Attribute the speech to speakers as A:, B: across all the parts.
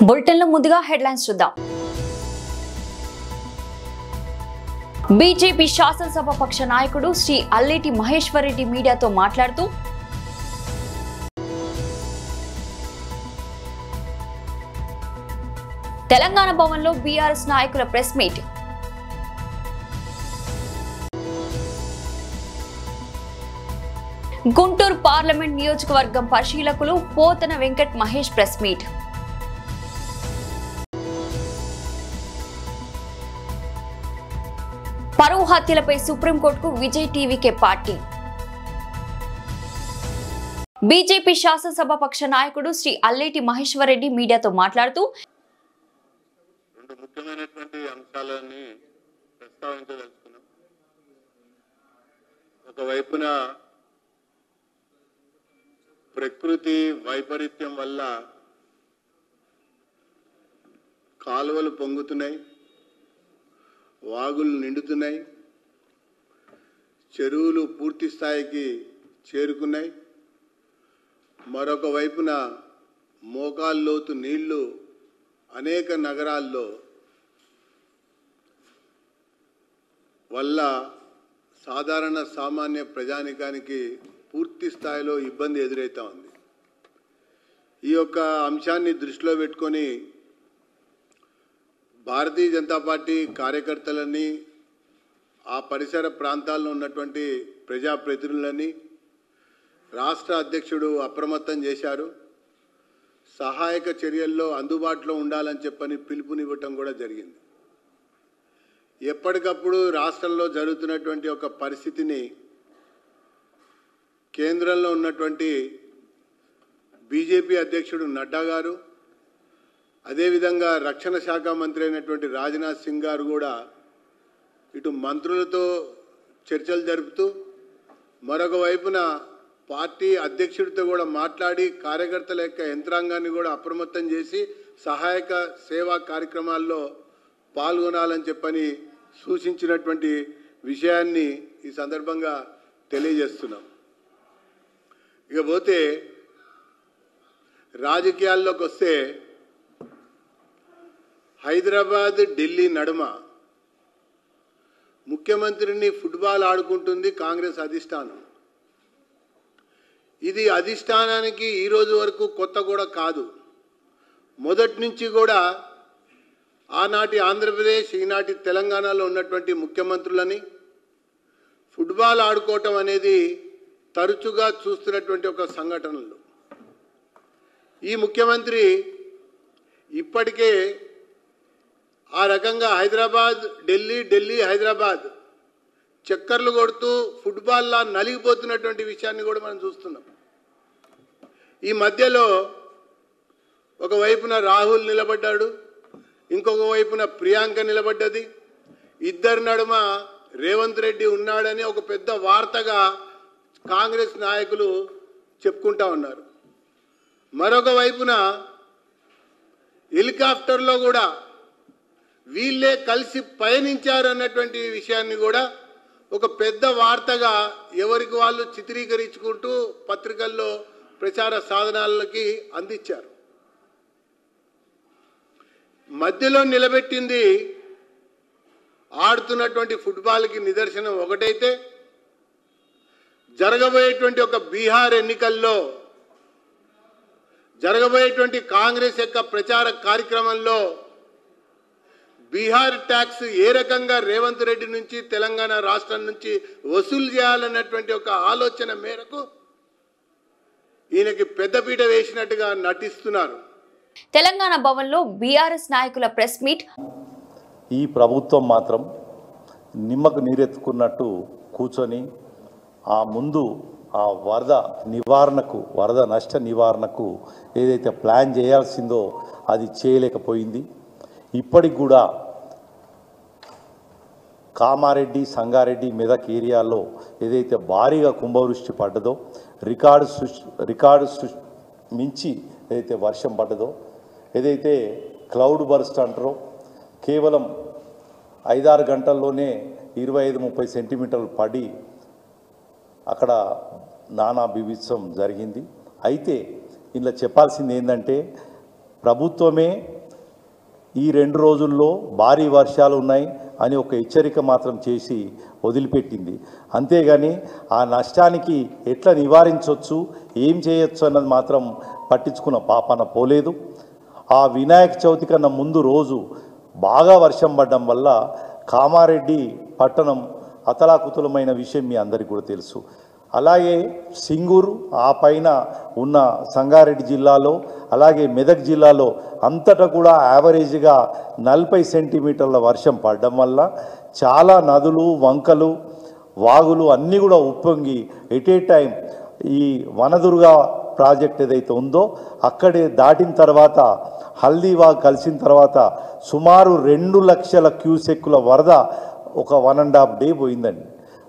A: బులెటిన్లో ముందుగా హెడ్లైన్స్ చూద్దాం. బీజేపీ శాసనసభ పక్ష నాయకుడు శ్రీ అల్లేటి మహేశ్వర్ రెడ్డి మీడియాతో మాట్లాడుతూ తెలంగాణ భవన్లో బీఆర్ఎస్ నాయకుల ప్రెస్ మీట్. గుంటూరు పార్లమెంట్ నియోజకవర్గం పరిశీలకులు పోతన వెంకట్ మహేష్ ప్రెస్ మీట్. పరువు హత్యలపై సుప్రీంకోర్టుకు విజయ్ టీవీకే పార్టీ. బీజేపీ శాసనసభ పక్ష నాయకుడు శ్రీ అల్లేటి మహేశ్వర్ రెడ్డి మీడియాతో మాట్లాడుతూ
B: రెండు ముఖ్యమైనటువంటి అంశాలని ప్రస్తావించదలుచుకున్నాం. ఒకవైపున ప్రకృతి వైపరీత్యం వల్ల కాలువలు పొంగుతున్నాయి, వాగులు నిండుతున్నాయి, చెరువులు పూర్తి స్థాయికి చేరుకున్నాయి. మరొక వైపున మోకాల్లోతు నీళ్లు అనేక నగరాల్లో వల్ల సాధారణ సామాన్య ప్రజానికానికి పూర్తి స్థాయిలో ఇబ్బంది ఎదురవుతా ఉంది. ఈ యొక్క అంశాన్ని దృష్టిలో పెట్టుకొని భారతీయ జనతా పార్టీ కార్యకర్తలని, ఆ పరిసర ప్రాంతాల్లో ఉన్నటువంటి ప్రజాప్రతినిధులని రాష్ట్ర అధ్యక్షుడు అప్రమత్తం చేశారు. సహాయక చర్యల్లో అందుబాటులో ఉండాలని చెప్పని పిలుపునివ్వటం కూడా జరిగింది. ఎప్పటికప్పుడు రాష్ట్రంలో జరుగుతున్నటువంటి ఒక పరిస్థితిని కేంద్రంలో ఉన్నటువంటి బీజేపీ అధ్యక్షుడు నడ్డా గారు, అదేవిధంగా రక్షణ శాఖ మంత్రి అయినటువంటి రాజ్నాథ్ సింగ్ గారు కూడా ఇటు మంత్రులతో చర్చలు జరుపుతూ మరొక వైపున పార్టీ అధ్యక్షుడితో కూడా మాట్లాడి కార్యకర్తల యొక్క యంత్రాంగాన్ని కూడా అప్రమత్తం చేసి సహాయక సేవా కార్యక్రమాల్లో పాల్గొనాలని చెప్పని సూచించినటువంటి విషయాన్ని ఈ సందర్భంగా తెలియజేస్తున్నాం. ఇకపోతే రాజకీయాల్లోకి వస్తే హైదరాబాద్ ఢిల్లీ నడుమ ముఖ్యమంత్రిని ఫుట్బాల్ ఆడుకుంటుంది కాంగ్రెస్ అధిష్టానం. ఇది అధిష్టానానికి ఈ రోజు వరకు కొత్త కూడా కాదు. మొదటి నుంచి కూడా ఆనాటి ఆంధ్రప్రదేశ్, ఈనాటి తెలంగాణలో ఉన్నటువంటి ముఖ్యమంత్రులని ఫుట్బాల్ ఆడుకోవటం అనేది తరచుగా చూస్తున్నటువంటి ఒక సంఘటనలు. ఈ ముఖ్యమంత్రి ఇప్పటికే ఆ రకంగా హైదరాబాద్ ఢిల్లీ, ఢిల్లీ హైదరాబాద్ చక్కర్లు కొడుతూ ఫుట్బాల్లా నలిగిపోతున్నటువంటి విషయాన్ని కూడా మనం చూస్తున్నాం. ఈ మధ్యలో ఒకవైపున రాహుల్ నిలబడ్డాడు, ఇంకొక వైపున ప్రియాంక నిలబడ్డది. ఇద్దరి నడుమ రేవంత్ రెడ్డి ఉన్నాడని ఒక పెద్ద వార్తగా కాంగ్రెస్ నాయకులు చెప్పుకుంటా ఉన్నారు. మరొక వైపున హెలికాప్టర్లో కూడా వీళ్ళే కలిసి పయనించారు అన్నటువంటి విషయాన్ని కూడా ఒక పెద్ద వార్తగా ఎవరికి వాళ్ళు చిత్రీకరించుకుంటూ పత్రికల్లో ప్రచార సాధనాలకి అందించారు. మధ్యలో నిలబెట్టింది ఆడుతున్నటువంటి ఫుట్బాల్కి నిదర్శనం ఒకటైతే, జరగబోయేటువంటి ఒక బీహార్ ఎన్నికల్లో జరగబోయేటువంటి కాంగ్రెస్ యొక్క ప్రచార కార్యక్రమంలో బీహార్ ట్యాక్స్ ఏ రకంగా రేవంత్ రెడ్డి నుంచి, తెలంగాణ రాష్ట్రం నుంచి వసూలు చేయాలన్నటువంటి ఒక ఆలోచన మేరకు ఈయనకి పెద్దపీట వేసినట్టుగా నటిస్తున్నారు.
A: తెలంగాణ భవన్లో బీఆర్ఎస్ నాయకుల ప్రెస్ మీట్.
C: ఈ ప్రభుత్వం మాత్రం నిమ్మకు నీరెత్తుకున్నట్టు కూర్చొని ఆ ముందు ఆ వరద నష్ట నివారణకు ఏదైతే ప్లాన్ చేయాల్సిందో అది చేయలేకపోయింది. ఇప్పటికి కూడా కామారెడ్డి, సంగారెడ్డి, మెదక్ ఏరియాల్లో ఏదైతే భారీగా కుంభవృష్టి పడ్డదో, రికార్డు మించి ఏదైతే వర్షం పడ్డదో, ఏదైతే క్లౌడ్ బర్స్ట్ అంటారో, కేవలం 5-6 గంటల్లోనే 25-30 సెంటీమీటర్లు పడి అక్కడ నానా బీభత్సం జరిగింది. అయితే ఇలా చెప్పాల్సింది ఏంటంటే ప్రభుత్వమే ఈ 2 రోజుల్లో భారీ వర్షాలు ఉన్నాయి అని ఒక హెచ్చరిక మాత్రం చేసి వదిలిపెట్టింది. అంతేగాని ఆ నష్టానికి ఎట్లా నివారించవచ్చు, ఏం చేయొచ్చు అన్నది మాత్రం పట్టించుకున్న పాపన పోలేదు. ఆ వినాయక చవితి కన్నా ముందు రోజు బాగా వర్షం పడడం వల్ల కామారెడ్డి పట్టణం అతలాకుతలమైన విషయం మీ అందరికీ కూడా తెలుసు. అలాగే సింగూరు ఆ పైన ఉన్న సంగారెడ్డి జిల్లాలో, అలాగే మెదక్ జిల్లాలో అంతటా కూడా యావరేజ్గా 40 సెంటీమీటర్ల వర్షం పడడం వల్ల చాలా నదులు, వంకలు, వాగులు అన్నీ కూడా ఉప్పొంగి ఎట్ ఏ టైం ఈ వనదుర్గ ప్రాజెక్ట్ ఏదైతే ఉందో అక్కడే దాటిన తర్వాత హల్దీవాగ్ కలిసిన తర్వాత సుమారు 2 లక్షల క్యూసెక్కుల వరద ఒక 1.5 డే పోయిందండి.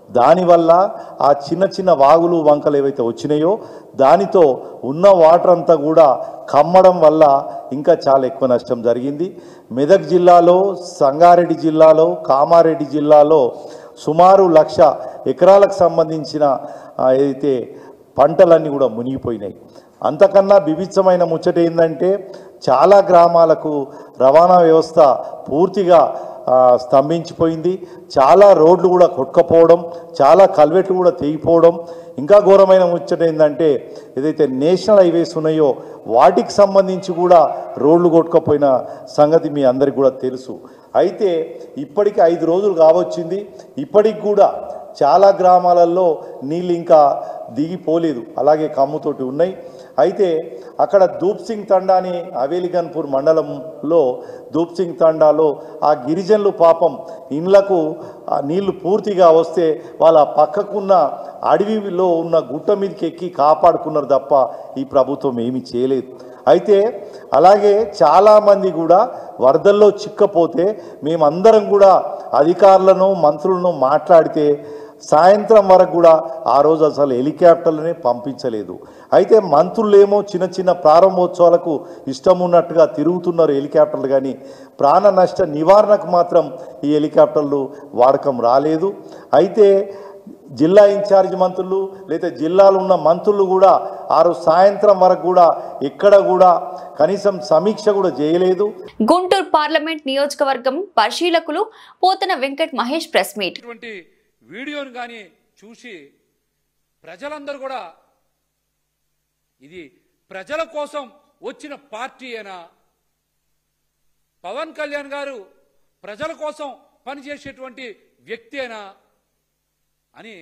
C: దానివల్ల ఆ చిన్న చిన్న వాగులు, వంకలు ఏవైతే వచ్చినాయో దానితో ఉన్న వాటర్ అంతా కూడా కమ్మడం వల్ల ఇంకా చాలా ఎక్కువ నష్టం జరిగింది. మెదక్ జిల్లాలో, సంగారెడ్డి జిల్లాలో, కామారెడ్డి జిల్లాలో సుమారు 1,00,000 ఎకరాలకు సంబంధించిన ఏదైతే పంటలన్నీ కూడా మునిగిపోయినాయి. అంతకన్నా బిభిత్సమైన ముచ్చట ఏంటంటే చాలా గ్రామాలకు రవాణా వ్యవస్థ పూర్తిగా స్తంభించిపోయింది. చాలా రోడ్లు కూడా కొట్టుకపోవడం, చాలా కల్వెట్లు కూడా తెగిపోవడం. ఇంకా ఘోరమైన ముచ్చట ఏంటంటే ఏదైతే నేషనల్ హైవేస్ ఉన్నాయో వాటికి సంబంధించి కూడా రోడ్లు కొట్టుకపోయిన సంగతి మీ అందరికీ కూడా తెలుసు. అయితే ఇప్పటికి 5 రోజులు కావచ్చింది, ఇప్పటికి కూడా చాలా గ్రామాలలో నీళ్ళు ఇంకా దిగిపోలేదు, అలాగే కమ్ముతోటి ఉన్నాయి. అయితే అక్కడ దూప్సింగ్ తండా అని హవేలిగన్పూర్ మండలంలో దూప్సింగ్ తండాలో ఆ గిరిజనులు పాపం ఇండ్లకు నీళ్లు పూర్తిగా వస్తే వాళ్ళ పక్కకున్న అడవిలో ఉన్న గుట్ట మీదకి ఎక్కి కాపాడుకున్నారు తప్ప ఈ ప్రభుత్వం ఏమీ చేయలేదు. అయితే అలాగే చాలామంది కూడా వరదల్లో చిక్కపోతే మేమందరం కూడా అధికారులను, మంత్రులను మాట్లాడితే సాయంత్రం వరకు కూడా ఆ రోజు అసలు హెలికాప్టర్లనే పంపించలేదు. అయితే మంత్రులేమో చిన్న చిన్న ప్రారంభోత్సవాలకు ఇష్టం ఉన్నట్టుగా తిరుగుతున్నారు హెలికాప్టర్లు, కానీ ప్రాణ నష్ట నివారణకు మాత్రం ఈ హెలికాప్టర్లు వాడకం రాలేదు. అయితే జిల్లా ఇన్ఛార్జ్ మంత్రులు లేదా జిల్లాలో ఉన్న మంత్రులు కూడా ఆ రోజు సాయంత్రం వరకు కూడా ఎక్కడ కూడా కనీసం సమీక్ష కూడా చేయలేదు.
A: గుంటూరు పార్లమెంట్ నియోజకవర్గం పరిశీలకులు పోతన వెంకట్ మహేష్ ప్రెస్ మీట్.
D: వీడియోను కానీ చూసి ప్రజలందరూ కూడా ఇది ప్రజల కోసం వచ్చిన పార్టీ అయినా, పవన్ కళ్యాణ్ గారు ప్రజల కోసం పనిచేసేటువంటి వ్యక్తి అయినా అని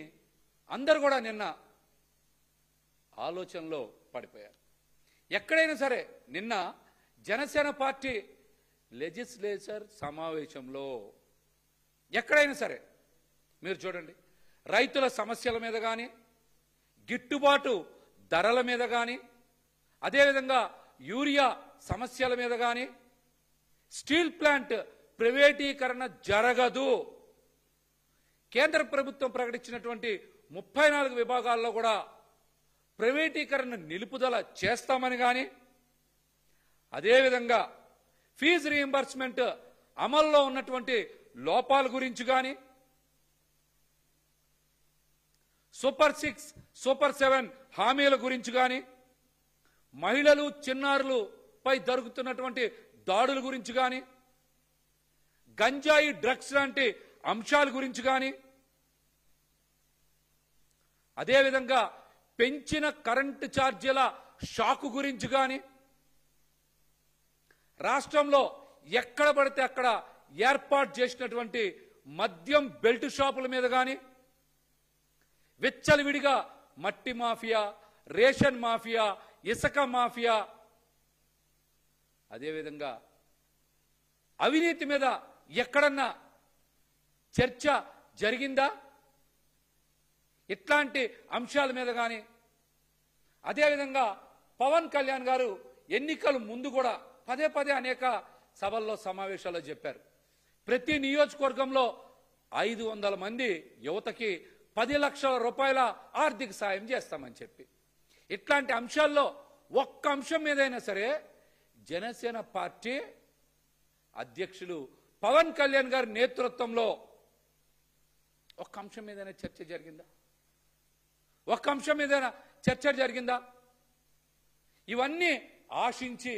D: అందరు కూడా నిన్న ఆలోచనలో పడిపోయారు. ఎక్కడైనా సరే నిన్న జనసేన పార్టీ లెజిస్లేచర్ సమావేశంలో ఎక్కడైనా సరే మీరు చూడండి, రైతుల సమస్యల మీద కానీ, గిట్టుబాటు ధరల మీద కానీ, అదేవిధంగా యూరియా సమస్యల మీద కానీ, స్టీల్ ప్లాంట్ ప్రైవేటీకరణ జరగదు, కేంద్ర ప్రభుత్వం ప్రకటించినటువంటి 34 విభాగాల్లో కూడా ప్రైవేటీకరణ నిలుపుదల చేస్తామని కానీ, అదేవిధంగా ఫీజు రీయింబర్స్మెంట్ అమల్లో ఉన్నటువంటి లోపాల గురించి కానీ, సూపర్ 6, సూపర్ 7 హామీల గురించి కానీ, మహిళలు, చిన్నారులపై జరుగుతున్నటువంటి దాడుల గురించి కానీ, గంజాయి, డ్రగ్స్ లాంటి అంశాల గురించి కానీ, అదేవిధంగా పెంచిన కరెంటు ఛార్జీల షాకు గురించి కానీ, రాష్ట్రంలో ఎక్కడ పడితే అక్కడ ఏర్పాటు చేసినటువంటి మద్యం బెల్ట్ షాపుల మీద కానీ, విచ్చలవిడిగా మట్టి మాఫియా, రేషన్ మాఫియా, ఇసుక మాఫియా, అదేవిధంగా అవినీతి మీద ఎక్కడన్నా చర్చ జరిగిందా? ఇట్లాంటి అంశాల మీద కానీ, అదేవిధంగా పవన్ కళ్యాణ్ గారు ఎన్నికలు ముందు కూడా పదే పదే అనేక సభల్లో, సమావేశాల్లో చెప్పారు, ప్రతి నియోజకవర్గంలో 500 మంది యువతకి 10 లక్షల రూపాయల ఆర్థిక సాయం చేస్తామని చెప్పి. ఇట్లాంటి అంశాల్లో ఒక్క అంశం మీదైనా సరే జనసేన పార్టీ అధ్యక్షులు పవన్ కళ్యాణ్ గారి నేతృత్వంలో ఒక్క అంశం మీదైనా చర్చ జరిగిందా? ఒక్క అంశం మీదైనా చర్చ జరిగిందా? ఇవన్నీ ఆశించి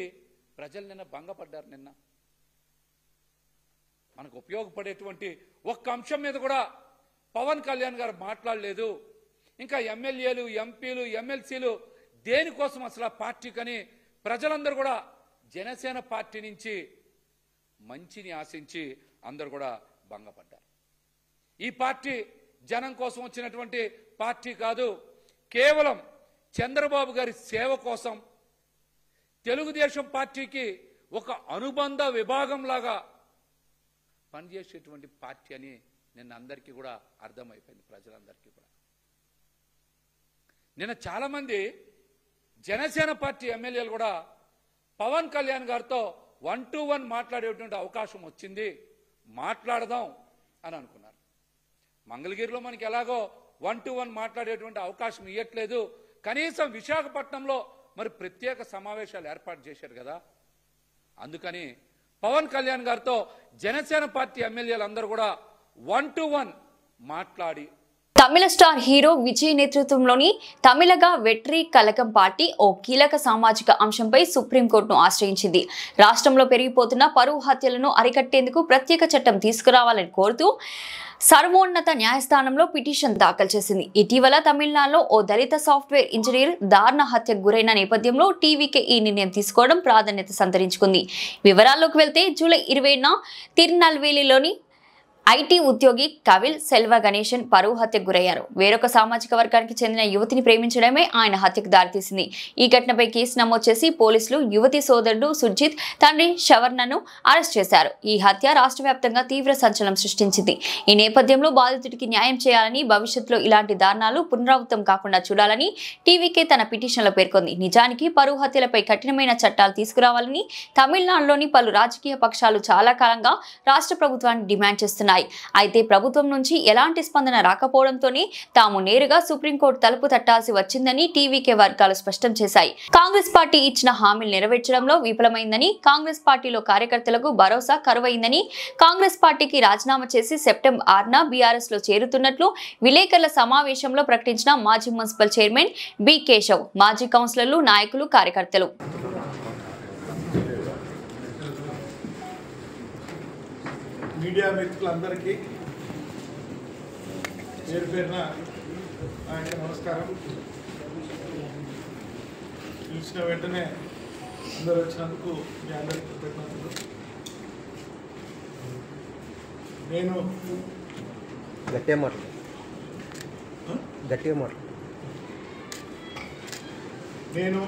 D: ప్రజలు నిన్న భంగపడ్డారు. నిన్న మనకు ఉపయోగపడేటువంటి ఒక్క అంశం మీద కూడా పవన్ కళ్యాణ్ గారు మాట్లాడలేదు. ఇంకా ఎమ్మెల్యేలు, ఎంపీలు, ఎమ్మెల్సీలు దేనికోసం అసలు ఆ పార్టీకని ప్రజలందరూ కూడా జనసేన పార్టీ నుంచి మంచిని ఆశించి అందరూ కూడా భంగపడ్డారు. ఈ పార్టీ జనం కోసం వచ్చినటువంటి పార్టీ కాదు, కేవలం చంద్రబాబు గారి సేవ కోసం తెలుగుదేశం పార్టీకి ఒక అనుబంధ విభాగంలాగా పనిచేసేటువంటి పార్టీ అని నిన్న అందరికీ కూడా అర్థమైపోయింది, ప్రజలందరికీ కూడా. నిన్న చాలామంది జనసేన పార్టీ ఎమ్మెల్యేలు కూడా పవన్ కళ్యాణ్ గారితో 1-to-1 మాట్లాడేటువంటి అవకాశం వచ్చింది, మాట్లాడదాం అని అనుకున్నారు. మంగళగిరిలో మనకి ఎలాగో 1-to-1 మాట్లాడేటువంటి అవకాశం ఇవ్వట్లేదు, కనీసం విశాఖపట్నంలో మరి ప్రత్యేక సమావేశాలు ఏర్పాటు చేశారు కదా. అందుకని పవన్ కళ్యాణ్ గారితో జనసేన పార్టీ ఎమ్మెల్యేలందరూ కూడా 1-to-1 మాట్లాడి
A: తమిళ స్టార్ హీరో విజయ్ నేతృత్వంలోని తమిళగా వెట్రి కలగం పార్టీ ఓ కీలక సామాజిక అంశంపై సుప్రీంకోర్టును ఆశ్రయించింది. రాష్ట్రంలో పెరిగిపోతున్న పరువు హత్యలను అరికట్టేందుకు ప్రత్యేక చట్టం తీసుకురావాలని కోరుతూ సర్వోన్నత న్యాయస్థానంలో పిటిషన్ దాఖలు చేసింది. ఇటీవల తమిళనాడులో ఓ దళిత సాఫ్ట్వేర్ ఇంజనీర్ దారుణ హత్యకు గురైన నేపథ్యంలో టీవీకే ఈ నిర్ణయం తీసుకోవడం ప్రాధాన్యత సంతరించుకుంది. వివరాల్లోకి వెళ్తే జూలై 20న తిరునల్వేలిలోని ఐటీ ఉద్యోగి కవిల్ సెల్వ గణేశన్ పరువు హత్యకు గురయ్యారు. వేరొక సామాజిక వర్గానికి చెందిన యువతిని ప్రేమించడమే ఆయన హత్యకు దారితీసింది. ఈ ఘటనపై కేసు నమోదు చేసి పోలీసులు యువతి సోదరుడు సుర్జిత్, తండ్రి షవర్ణను అరెస్ట్ చేశారు. ఈ హత్య రాష్ట్ర వ్యాప్తంగా తీవ్ర సంచలనం సృష్టించింది. ఈ నేపథ్యంలో బాధితుడికి న్యాయం చేయాలని, భవిష్యత్తులో ఇలాంటి దారుణాలు పునరావృతం కాకుండా చూడాలని టీవీకే తన పిటిషన్లో పేర్కొంది. నిజానికి పరువు హత్యలపై కఠినమైన చట్టాలు తీసుకురావాలని తమిళనాడులోని పలు రాజకీయ పక్షాలు చాలా కాలంగా రాష్ట్ర ప్రభుత్వాన్ని డిమాండ్ చేస్తున్నాయి. అయితే ప్రభుత్వం నుంచి ఎలాంటి స్పందన రాకపోవడంతోనే తాము నేరుగా సుప్రీంకోర్టు తలుపు తట్టాల్సి వచ్చిందని టీవీకే వర్గాలు స్పష్టం చేశాయి. కాంగ్రెస్ పార్టీ ఇచ్చిన హామీలు నెరవేర్చడంలో విఫలమైందని, కాంగ్రెస్ పార్టీలో కార్యకర్తలకు భరోసా కరువైందని, కాంగ్రెస్ పార్టీకి రాజీనామా చేసి సెప్టెంబర్ 6న బీఆర్ఎస్ లో చేరుతున్నట్లు విలేకరుల సమావేశంలో ప్రకటించిన మాజీ మున్సిపల్ చైర్మన్ బి కేశవ్, మాజీ కౌన్సిలర్లు, నాయకులు, కార్యకర్తలు.
E: మీడియా మిత్రులందరికీ పేరు పేరున ఆయన నమస్కారం. పిలిచిన వెంటనే అందరూ వచ్చినందుకు మీ అందరికీ కృతజ్ఞతలు. నేను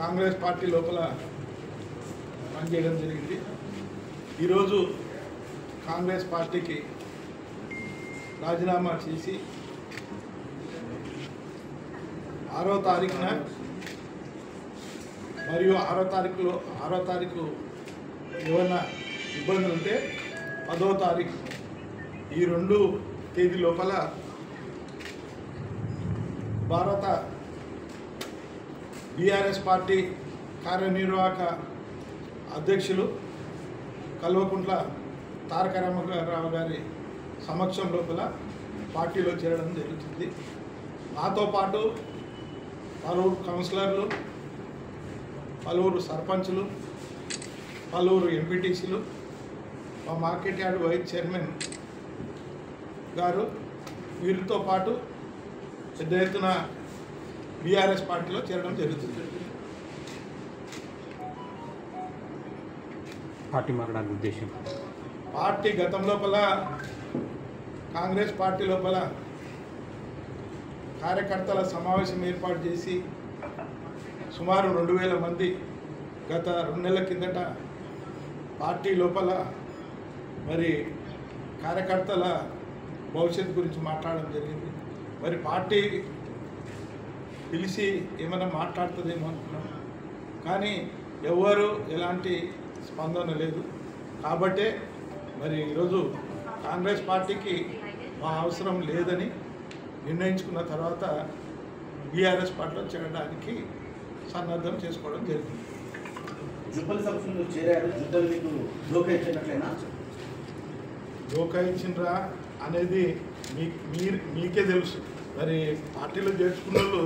E: కాంగ్రెస్ పార్టీ లోపల పనిచేయడం జరిగింది. ఈరోజు కాంగ్రెస్ పార్టీకి రాజీనామా చేసి 6వ తారీఖున మరియు 6వ తారీఖు ఏమన్నా ఇబ్బందులు ఉంటే 10వ తారీఖు ఈ 2 తేదీ లోపల భారత బీఆర్ఎస్ పార్టీ కార్యనిర్వాహక అధ్యక్షులు కల్వకుంట్ల తారక రామారావు గారి సమక్షం లోపల పార్టీలో చేరడం జరుగుతుంది. నాతో పాటు పలువురు కౌన్సిలర్లు, పలువురు సర్పంచులు, పలువురు ఎంపీటీసీలు, మా మార్కెట్ యార్డ్ వైస్ చైర్మన్ గారు, వీరితో పాటు పెద్ద ఎత్తున బీఆర్ఎస్ పార్టీలో చేరడం జరుగుతుంది.
F: పార్టీ మారడానికి ఉద్దేశం,
E: పార్టీ గతం లోపల కాంగ్రెస్ పార్టీ లోపల కార్యకర్తల సమావేశం ఏర్పాటు చేసి సుమారు 2000 మంది గత 2 నెలల కిందట పార్టీ లోపల మరి కార్యకర్తల భవిష్యత్తు గురించి మాట్లాడడం జరిగింది. మరి పార్టీ పిలిచి ఏమైనా మాట్లాడుతుందేమో అనుకున్నాం, కానీ ఎవరు ఎలాంటి స్పందన లేదు. కాబట్టే మరి ఈరోజు కాంగ్రెస్ పార్టీకి మా అవసరం లేదని నిర్ణయించుకున్న తర్వాత బీఆర్ఎస్ పార్టీలో చేరడానికి సన్నద్ధం చేసుకోవడం జరిగింది. దోకాయించినరా అనేది మీకే తెలుసు. మరి పార్టీలో చేర్చుకున్న వాళ్ళు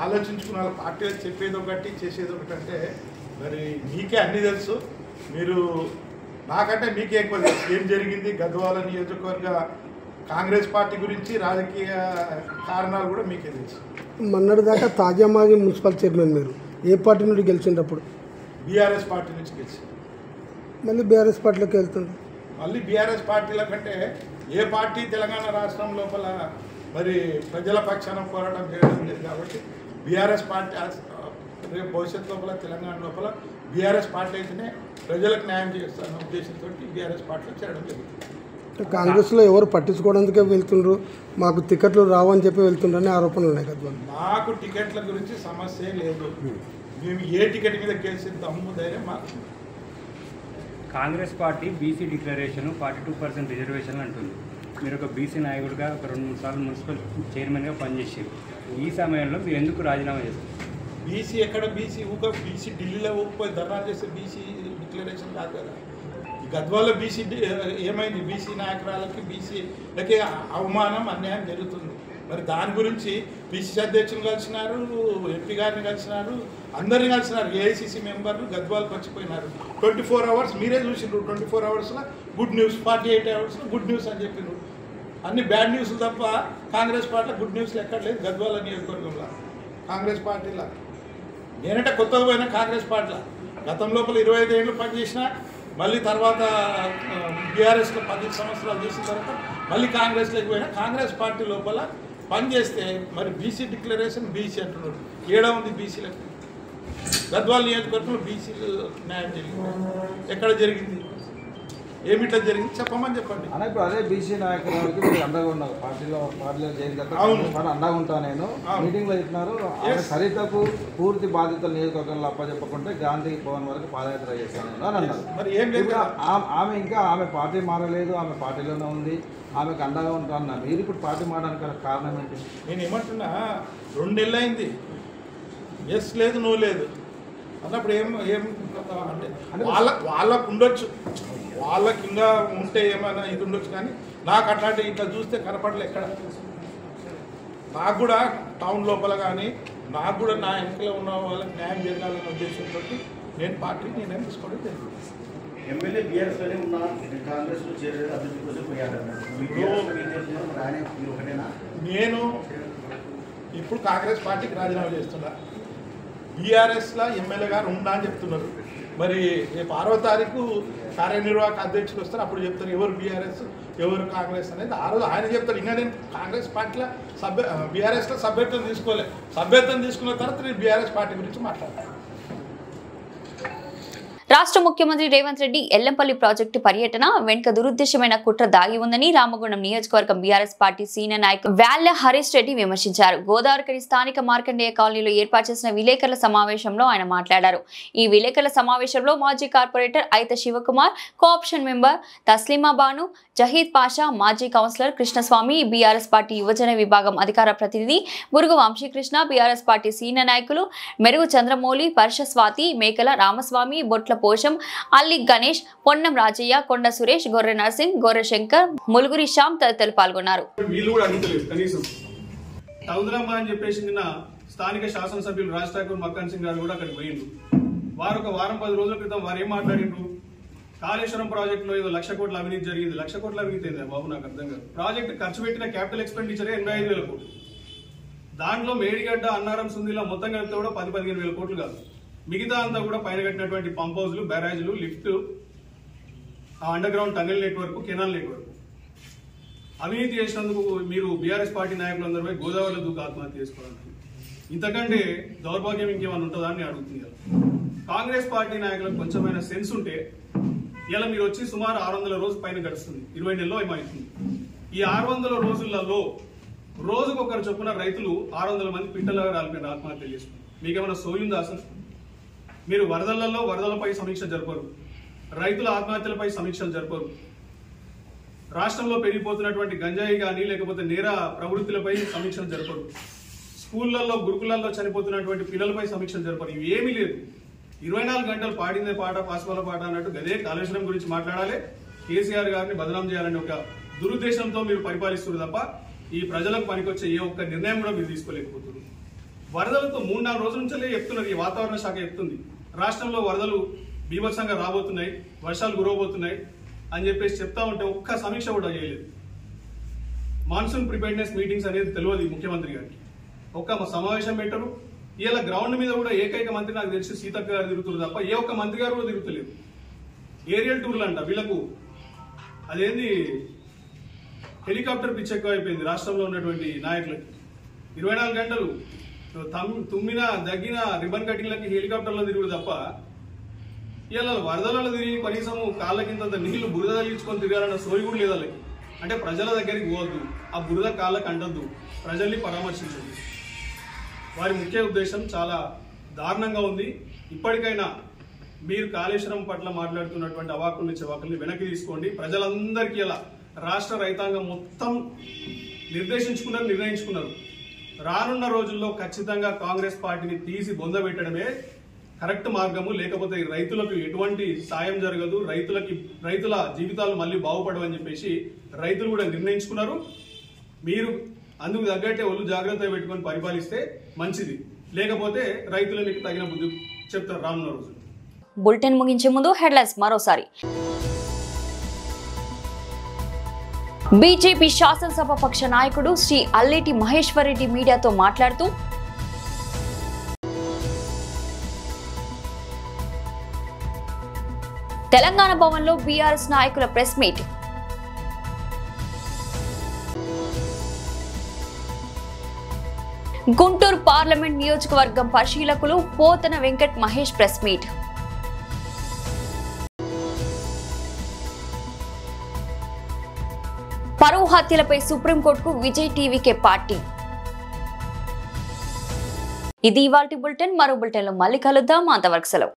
E: ఆలోచించుకున్న పార్టీలో చెప్పేది ఒకటి చేసేది ఒకటి అంటే మరి మీకే అన్నీ తెలుసు. మీరు నాకంటే మీకే ఎక్కువ తెలుసు ఏం జరిగింది గద్వాల నియోజకవర్గ కాంగ్రెస్ పార్టీ గురించి రాజకీయ కారణాలు కూడా మీకే తెలుసు.
F: మొన్నటిదాకా తాజా మాజీ మున్సిపల్ చైర్మన్ మీరు ఏ పార్టీ నుండి గెలిచినప్పుడు?
E: బీఆర్ఎస్ పార్టీ నుంచి గెలిచి
F: మళ్ళీ బీఆర్ఎస్ పార్టీలోకి వెళ్తుంది.
E: మళ్ళీ బీఆర్ఎస్ పార్టీల కంటే ఏ పార్టీ తెలంగాణ రాష్ట్రం లోపల మరి ప్రజల పక్షాన పోరాటం చేయడం లేదు కాబట్టి బీఆర్ఎస్ పార్టీ రేపు భవిష్యత్తు లోపల తెలంగాణ లోపల బీఆర్ఎస్ పార్టీ అయితేనే ప్రజలకు న్యాయం చేస్తున్న ఉద్దేశంతో బీఆర్ఎస్ పార్టీలో చేరడం జరుగుతుంది.
F: కాంగ్రెస్లో ఎవరు పట్టించుకోవడానికే వెళ్తుండ్రు, మాకు టికెట్లు రావని చెప్పి వెళ్తుండ్రని ఆరోపణలు ఉన్నాయి కదా.
E: నాకు టికెట్ల గురించి సమస్య లేదు. మేము ఏ టికెట్ మీద గెలిచిన దమ్ము ధైర్యం మాకు.
G: Congress party BC declaration 42% reservation అంటుంది. మీరు ఒక బీసీ నాయకుడిగా ఒక 2-3 సార్లు మున్సిపల్ చైర్మన్గా పనిచేసారు. ఈ సమయంలో మీరు ఎందుకు రాజీనామా చేస్తారు?
E: బీసీ ఎక్కడ బీసీ బీసీ ఢిల్లీలో ఊపిపోయి ధర్నా చేస్తే బీసీ డిక్లరేషన్ కాదు కదా. ఈ గద్వాల బీసీ ఏమైంది? బీసీ నాయకురాలకి బీసీలకి అవమానం అన్యాయం జరుగుతుంది. మరి దాని గురించి పిసిసి అధ్యక్షులు కలిసినారు, ఎంపీ గారిని కలిసినారు, అందరిని కలిసినారు. ఏఐసిసి మెంబర్లు గద్వాలకు వచ్చిపోయినారు. 24 అవర్స్ మీరే చూసిండ్రు. 24 అవర్స్లో గుడ్ న్యూస్, 48 అవర్స్లో గుడ్ న్యూస్ అని చెప్పిండ్రు. అన్ని బ్యాడ్ న్యూస్ తప్ప కాంగ్రెస్ పార్టీలో గుడ్ న్యూస్లు ఎక్కడ లేదు. గద్వాల నియోజకవర్గంలో కాంగ్రెస్ పార్టీలో నేనంటే కొత్తగా పోయినా కాంగ్రెస్ పార్టీలో గతం లోపల 25 ఏళ్ళు పనిచేసిన, మళ్ళీ తర్వాత బీఆర్ఎస్లో 10 సంవత్సరాలు చేసిన తర్వాత మళ్ళీ కాంగ్రెస్లోకి పోయినా. కాంగ్రెస్ పార్టీ లోపల పనిచేస్తే మరి బీసీ డిక్లరేషన్ బీసీ అంటున్నారు. ఏడా ఉంది బీసీలకు? గద్వాల నియోజకవర్గంలో బీసీలు న్యాయం జరిగింది? ఎక్కడ జరిగింది? ఏమిట్లా జరిగింది చెప్పమని చెప్పండి.
H: అన్న ఇప్పుడు అదే బీసీ నాయకులకి మీరు అండగా ఉన్నారు. పార్టీలో చేరిన తర్వాత అండగా ఉంటాను నేను. మీటింగ్లో చెప్పినారు సరితకు పూర్తి బాధ్యతలు నియోజకవర్గంలో అప్పచెప్పకుంటే గాంధీ భవన్ వరకు పాదయాత్ర చేస్తాను అని అన్నారు.
E: మరి ఏం లేదు.
H: ఆమె పార్టీ మారలేదు, ఆమె పార్టీలోనే ఉంది, ఆమెకు అండగా ఉంటాను. మీరు ఇప్పుడు పార్టీ మారడానికి కారణం ఏంటి?
E: నేను ఏమంటున్నా 2 నెలలు అయింది, ఎస్ లేదు నో లేదు అన్నప్పుడు ఏం అంటే వాళ్ళకు ఉండొచ్చు, వాళ్ళకి ఇంకా ఉంటే ఏమైనా ఇది ఉండొచ్చు. కానీ నాకు అట్లాంటి ఇట్లా చూస్తే కనపడలే ఎక్కడ. నాకు కూడా టౌన్ లోపల కానీ నాకు కూడా నా వెనకలో ఉన్న వాళ్ళకి న్యాయం జరగాలనే ఉద్దేశంతో నేను పార్టీ నేనేం తీసుకోవడం జరిగింది.
I: ఎమ్మెల్యే బీఆర్ఎస్లోనే ఉన్న కాంగ్రెస్లో చేరే అభివృద్ధి కోసం
E: నేను ఇప్పుడు కాంగ్రెస్ పార్టీకి రాజీనామా చేస్తున్నా. బీఆర్ఎస్లో ఎమ్మెల్యే గారు ఉన్నా అని చెప్తున్నారు. మరి రేపు 6వ తారీఖు కార్యనిర్వాహక అధ్యక్షులు వస్తారు, అప్పుడు చెప్తారు ఎవరు బీఆర్ఎస్ ఎవరు కాంగ్రెస్ అనేది. ఆ రోజు ఆయన చెప్తారు. ఇంకా నేను కాంగ్రెస్ పార్టీలో బీఆర్ఎస్లో సభ్యత్వం తీసుకోలే. సభ్యత్వం తీసుకున్న తర్వాత నేను బీఆర్ఎస్ పార్టీ గురించి మాట్లాడతాను.
A: రాష్ట్ర ముఖ్యమంత్రి రేవంత్ రెడ్డి ఎల్లంపల్లి ప్రాజెక్టు పర్యటన వెనుక దురుద్దేశమైన కుట్ర దాగి ఉందని రామగుండం నియోజకవర్గం బీఆర్ఎస్ పార్టీ సీనియర్ నాయకులు వేళ్ల హరీష్ రెడ్డి విమర్శించారు. గోదావరికని స్థానిక మార్కండేయ కాలనీలో ఏర్పాటు చేసిన విలేకరుల సమావేశంలో ఆయన మాట్లాడారు. ఈ విలేకరుల సమావేశంలో మాజీ కార్పొరేటర్ అయిత శివకుమార్, కోఆప్షన్ మెంబర్ తస్లీమా బాను, జహీద్ పాషా, మాజీ కౌన్సిలర్ కృష్ణస్వామి, బీఆర్ఎస్ పార్టీ యువజన విభాగం అధికార ప్రతినిధి బురుగు వంశీకృష్ణ, బీఆర్ఎస్ పార్టీ సీనియర్ నాయకులు మెరుగు చంద్రమౌళి, పర్ష స్వాతి, మేకల రామస్వామి, బొట్ల పోషం, అల్లి గణేష్, పొన్నం రాజయ్య, కొండ సురేష్, గొర్రె నర్సింగ్, గొర్రె శంకర్, ములుగురి శ్యామ్ తదితరులు పాల్గొన్నారు.
J: వీళ్ళు కూడా అడుగుతలేదు కనీసం. టౌన్రమ్మ అని చెప్పేసి నిన్న స్థానిక శాసనసభ్యులు రాజ్ ఠాకూర్, మక్కన్ సింగ్ గారు కూడా అక్కడికి పోయిండ్రు. వారు ఒక వారం 10 రోజుల క్రితం వారు ఏం మాట్లాడిండ్రు? కాళేశ్వరం ప్రాజెక్టులో ఏదో 1,00,000 కోట్ల అవినీతి జరిగింది. 1,00,000 కోట్ల అవినీతి ఏందా బాబు? నాకు అర్థం కాదు. ప్రాజెక్టు ఖర్చు పెట్టిన క్యాపిటల్ ఎక్స్పెండిచరే 85,000 కోట్లు. దాంట్లో మేడిగడ్డ, అన్నారం, సుందిలా మొత్తం కలిపితే కూడా 10-15,000 కోట్లు కాదు. మిగతా అంతా కూడా పైన కట్టినటువంటి పంప్ హౌస్లు, బ్యారేజ్లు, lift, underground tunnel network, canal network అవినీతి చేసినందుకు మీరు బీఆర్ఎస్ పార్టీ నాయకులందరూ పోయి గోదావరిలో దూకు ఆత్మహత్య చేసుకోవాలంటే ఇంతకంటే దౌర్భాగ్యం ఇంకేమైనా ఉంటుందా అని అడుగుతుంది. కాంగ్రెస్ పార్టీ నాయకులకు కొంచెమైనా సెన్స్ ఉంటే ఇలా మీరు వచ్చి సుమారు 600 రోజుల పైన గడుస్తుంది. 20 నెలల్లో ఏమవుతుంది? ఈ 600 రోజులలో రోజుకొకరు చొప్పున రైతులు 600 మంది పిట్టలుగా రాలిపోయిన ఆత్మహత్య చేసుకున్నారు. మీకేమైనా సోయుందా అసలు? మీరు వరదలపై సమీక్ష జరపరు, రైతుల ఆత్మహత్యలపై సమీక్షలు జరపరు, రాష్ట్రంలో పెరిగిపోతున్నటువంటి గంజాయి కానీ లేకపోతే నేర ప్రవృత్తులపై సమీక్షలు జరపరు, స్కూళ్లలో గురుకులాల్లో చనిపోతున్నటువంటి పిల్లలపై సమీక్షలు జరపరు. ఇవి ఏమీ లేదు. 24 గంటలు పాడిందే పాట పాస్వాల పాట అన్నట్టు గదే కాళేశ్వరం గురించి మాట్లాడాలి, కేసీఆర్ గారిని బదనాం చేయాలని ఒక దురుద్దేశంతో మీరు పరిపాలిస్తున్నారు తప్ప ఈ ప్రజలకు పనికొచ్చే ఏ ఒక్క నిర్ణయం కూడా మీరు తీసుకోలేకపోతున్నారు. వరదలతో 3-4 రోజుల నుంచే చెప్తున్నారు, ఈ వాతావరణ శాఖ చెప్తుంది రాష్ట్రంలో వరదలు బీభత్సంగా రాబోతున్నాయి, వర్షాలు కురవబోతున్నాయి అని చెప్పేసి చెప్తా ఉంటే ఒక్క సమీక్ష కూడా చేయలేదు. మాన్సూన్ ప్రిపేర్నెస్ మీటింగ్స్ అనేది తెలియదు ముఖ్యమంత్రి గారికి. ఒక్క సమావేశం పెట్టరు. ఇలా గ్రౌండ్ మీద కూడా ఏకైక మంత్రి నాకు తెలిసి సీతక్క గారు తిరుగుతున్నారు తప్ప ఏ ఒక్క మంత్రి గారు కూడా తిరుగుతలేరు. ఏరియల్ టూర్లు అంట వీళ్ళకు. అదేంది హెలికాప్టర్ పిచ్ ఎక్కువ అయిపోయింది రాష్ట్రంలో ఉన్నటువంటి నాయకులకి. 24 గంటలు తుమ్మిన దగ్గిన రిబన్ కటింగ్లకి హెలికాప్టర్లో తిరుగుడు తప్ప ఇలా వరదలలో తిరిగి కనీసము కాళ్ళ కింద నీళ్లు బురద తగిలించుకొని తిరగాలన్న సోయి కూడా లేదు వాళ్ళకి. అంటే ప్రజల దగ్గరికి పోవద్దు, ఆ బురద కాళ్ళకి అంటద్దు, ప్రజల్ని పరామర్శించద్దు. వారి ముఖ్య ఉద్దేశం చాలా దారుణంగా ఉంది. ఇప్పటికైనా మీరు కాళేశ్వరం పట్ల మాట్లాడుతున్నటువంటి అవాకుల్ని చెవాకుల్ని వెనక్కి తీసుకోండి. ప్రజలందరికీ ఇలా రాష్ట్ర రైతాంగం మొత్తం నిర్ణయించుకున్నారు. రానున్న రోజుల్లో ఖచ్చితంగా కాంగ్రెస్ పార్టీని తీసి బొందబెట్టడమే కరెక్ట్ మార్గము. లేకపోతే రైతులకు ఎటువంటి సాయం జరగదు, రైతుల జీవితాలు మళ్ళీ బాగుపడవని చెప్పేసి రైతులు కూడా నిర్ణయించుకున్నారు. మీరు అందుకు తగ్గట్టే ఒళ్ళు జాగ్రత్త పెట్టుకొని పరిపాలిస్తే మంచిది. లేకపోతే రైతులు మీకు తగిన బుద్ధి చెప్తారు రానున్న రోజు.
A: బులెటిన్ ముగించే ముందు హెడ్లైన్స్ మరోసారి. బీజేపీ శాసనసభ పక్ష నాయకుడు శ్రీ అల్లేటి మహేశ్వర్ రెడ్డి మీడియాతో మాట్లాడుతూ తెలంగాణ భవన్లో బీఆర్ఎస్ నాయకుల ప్రెస్ మీట్. గుంటూరు పార్లమెంట్ నియోజకవర్గం పరిశీలకులు పోతన వెంకట్ మహేష్ ప్రెస్ మీట్. పరువు హత్యలపై సుప్రీంకోర్టుకు విజయ్ టీవీకే పార్టీ. ఇది ఇవాల్టి బులెటిన్. మరో బులెటిన్లో మళ్ళీ కలుద్దాం. అంతవరకు సెలవు.